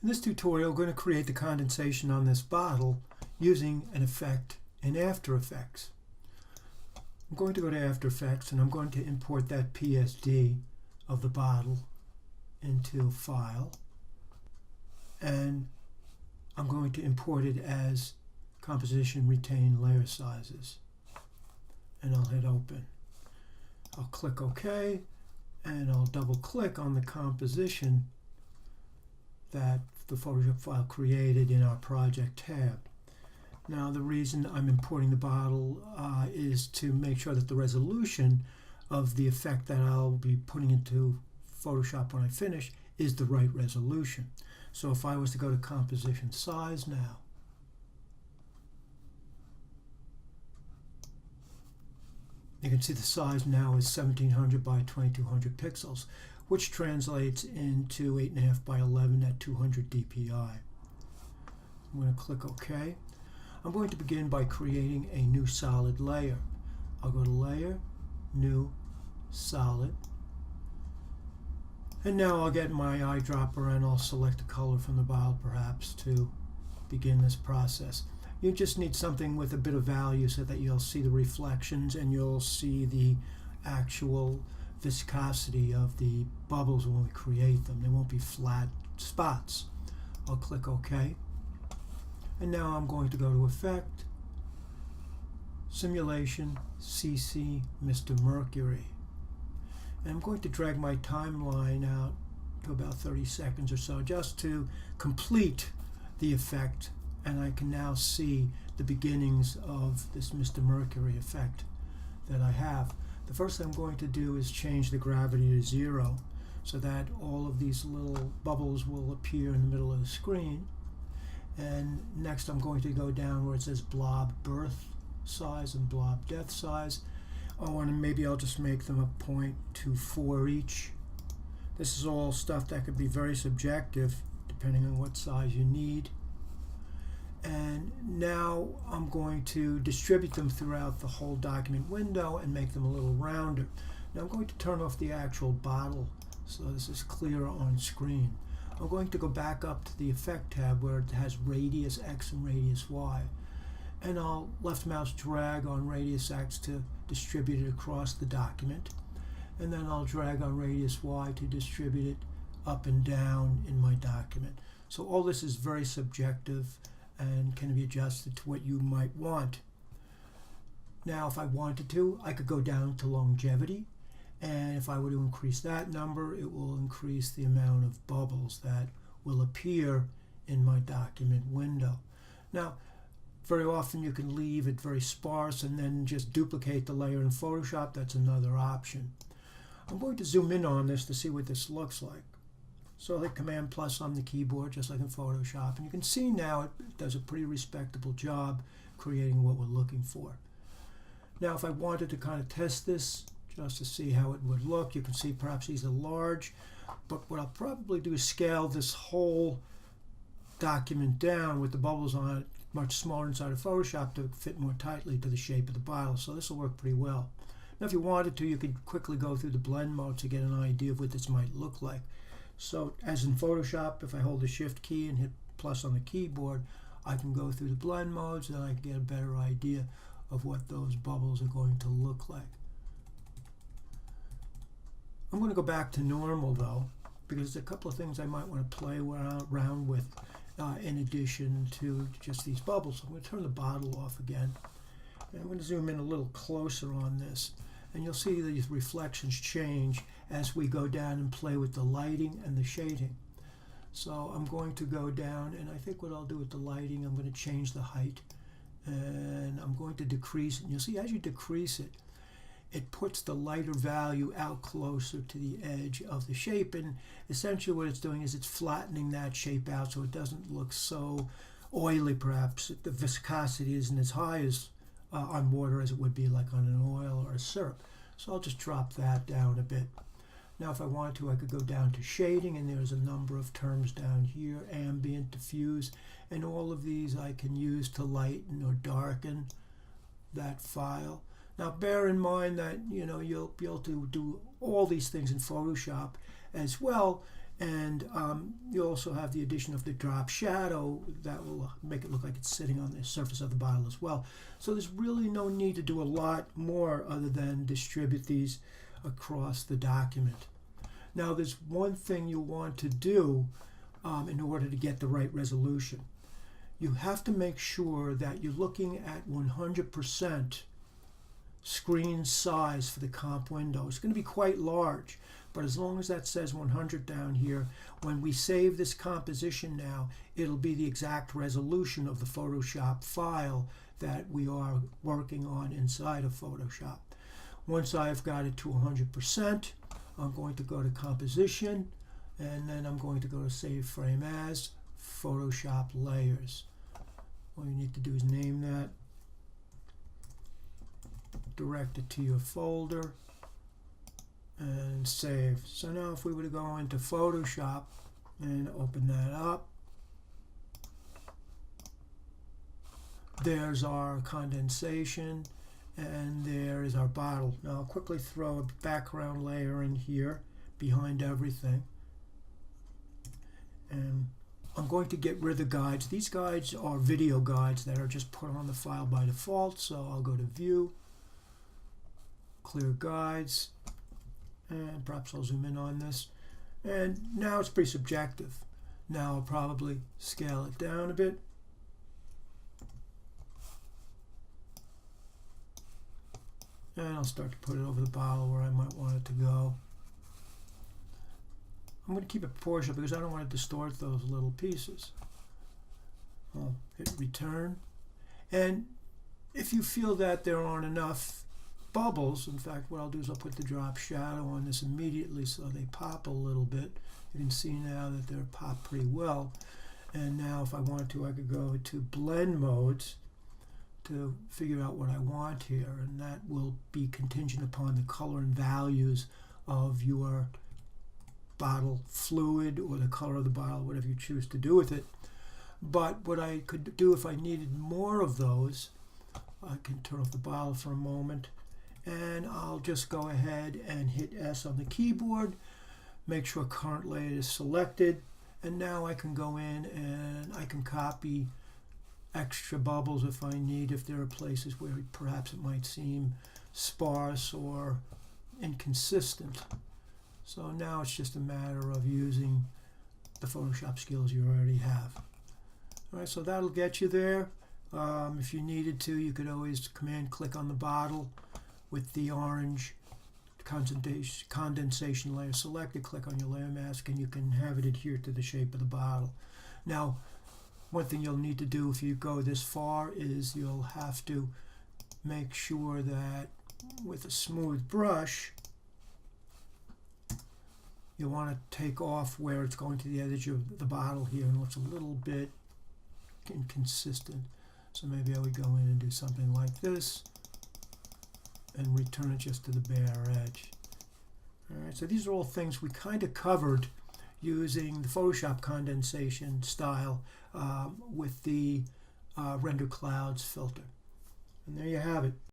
In this tutorial, we're going to create the condensation on this bottle using an effect in After Effects. I'm going to go to After Effects and I'm going to import that PSD of the bottle into File, and I'm going to import it as Composition Retain Layer Sizes, and I'll hit Open. I'll click OK, and I'll double click on the composition that the Photoshop file created in our Project tab. Now the reason I'm importing the bottle is to make sure that the resolution of the effect that I'll be putting into Photoshop when I finish is the right resolution. So if I was to go to Composition Size now, you can see the size now is 1700 by 2200 pixels, which translates into 8.5 by 11 at 200 dpi. I'm going to click OK. I'm going to begin by creating a new solid layer. I'll go to Layer, New, Solid, and now I'll get my eyedropper and I'll select a color from the bottle perhaps to begin this process. You just need something with a bit of value so that you'll see the reflections and you'll see the actual viscosity of the bubbles when we create them. They won't be flat spots. I'll click OK. And now I'm going to go to Effect, Simulation, CC, Mr. Mercury. And I'm going to drag my timeline out to about 30 seconds or so just to complete the effect, and I can now see the beginnings of this Mr. Mercury effect that I have. The first thing I'm going to do is change the gravity to 0 so that all of these little bubbles will appear in the middle of the screen. And next I'm going to go down where it says blob birth size and blob death size. Oh, and maybe I'll just make them a 0.24 each. This is all stuff that could be very subjective depending on what size you need. And now I'm going to distribute them throughout the whole document window and make them a little rounder. Now I'm going to turn off the actual bottle so this is clear on screen. I'm going to go back up to the Effect tab where it has Radius X and Radius Y. And I'll left mouse drag on Radius X to distribute it across the document. And then I'll drag on Radius Y to distribute it up and down in my document. So all this is very subjective and can be adjusted to what you might want. Now if I wanted to, I could go down to longevity, and if I were to increase that number, it will increase the amount of bubbles that will appear in my document window. Now very often you can leave it very sparse and then just duplicate the layer in Photoshop. That's another option. I'm going to zoom in on this to see what this looks like. So I'll hit Command plus on the keyboard just like in Photoshop, and you can see now it does a pretty respectable job creating what we're looking for. Now if I wanted to kind of test this just to see how it would look, you can see perhaps these are large, but what I'll probably do is scale this whole document down with the bubbles on it much smaller inside of Photoshop to fit more tightly to the shape of the bottle, so this will work pretty well. Now if you wanted to, you could quickly go through the blend mode to get an idea of what this might look like. So as in Photoshop, if I hold the Shift key and hit plus on the keyboard, I can go through the blend modes and I can get a better idea of what those bubbles are going to look like. I'm going to go back to normal though, because there's a couple of things I might want to play around with in addition to just these bubbles. I'm going to turn the bottle off again. And I'm going to zoom in a little closer on this. And you'll see these reflections change as we go down and play with the lighting and the shading. So I'm going to go down, and I think what I'll do with the lighting, I'm going to change the height. And I'm going to decrease it. And you'll see as you decrease it, it puts the lighter value out closer to the edge of the shape, and essentially what it's doing is it's flattening that shape out so it doesn't look so oily. Perhaps the viscosity isn't as high as on water as it would be like on an oil or a syrup. So I'll just drop that down a bit. Now if I wanted to, I could go down to shading, and there's a number of terms down here: ambient, diffuse, and all of these I can use to lighten or darken that file. Now bear in mind that you'll be able to do all these things in Photoshop as well And you also have the addition of the drop shadow that will make it look like it's sitting on the surface of the bottle as well. So there's really no need to do a lot more other than distribute these across the document. Now there's one thing you want to do in order to get the right resolution. You have to make sure that you're looking at 100% screen size for the comp window. It's going to be quite large, but as long as that says 100 down here, when we save this composition now, it'll be the exact resolution of the Photoshop file that we are working on inside of Photoshop. Once I've got it to 100%, I'm going to go to Composition, and then I'm going to go to Save Frame As, Photoshop Layers. All you need to do is name that, direct it to your folder, and save. So now if we were to go into Photoshop and open that up, there's our condensation and there is our bottle. Now I'll quickly throw a background layer in here behind everything, and I'm going to get rid of the guides. These guides are video guides that are just put on the file by default, so I'll go to View, Clear Guides, and perhaps I'll zoom in on this. And now it's pretty subjective. Now I'll probably scale it down a bit. And I'll start to put it over the bottle where I might want it to go. I'm going to keep it proportional because I don't want to distort those little pieces. I'll hit Return. And if you feel that there aren't enough bubbles, in fact, what I'll do is I'll put the drop shadow on this immediately so they pop a little bit. You can see now that they're popped pretty well. And now if I wanted to, I could go to blend modes to figure out what I want here, and that will be contingent upon the color and values of your bottle fluid or the color of the bottle, whatever you choose to do with it. But what I could do if I needed more of those, I can turn off the bottle for a moment, and I'll just go ahead and hit S on the keyboard, make sure current layer is selected, and now I can go in and I can copy extra bubbles if I need, if there are places where perhaps it might seem sparse or inconsistent. So now it's just a matter of using the Photoshop skills you already have. All right, so that'll get you there. If you needed to, you could always command click on the bottle with the orange condensation layer selected, click on your layer mask, and you can have it adhere to the shape of the bottle. Now, one thing you'll need to do if you go this far is you'll have to make sure that with a smooth brush, you want to take off where it's going to the edge of the bottle here, and it looks a little bit inconsistent. So maybe I would go in and do something like this and return it just to the bare edge. All right, so these are all things we kind of covered using the Photoshop condensation style with the render clouds filter. And there you have it.